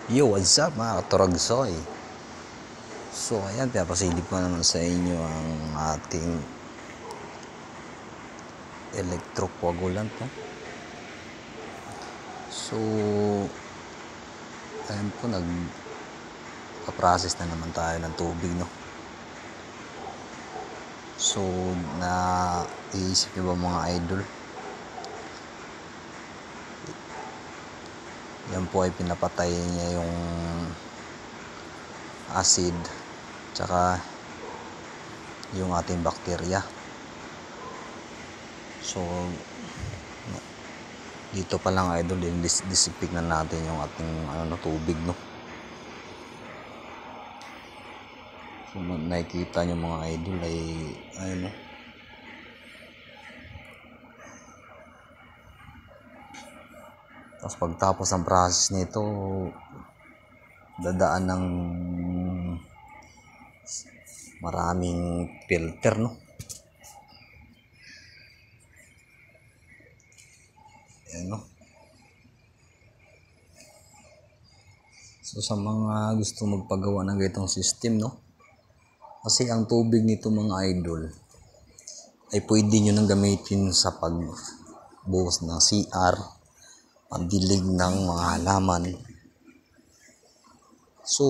Yo, what's up mga katuragsoy? So, ayan, pinapasilip ko naman sa inyo ang ating electrocoagulant, no? So, ayan po, nagpa-process na naman tayo ng tubig, no? So, naiisip nyo ba mga idol? Yan po ay pinapatay niya yung acid tsaka yung ating bakterya. So dito pa lang idol, disinfect na natin yung ating tubig, no? So nakikita nyo mga idol ay no? Tapos pagtapos ng process nito, dadaan ng maraming filter, no? Ayan, no? So sa mga gusto magpagawa ng ganitong system, no? Kasi ang tubig nito mga idol ay pwede nyo nang gamitin sa pagbuhos ng CR, pandilig ng mga halaman. So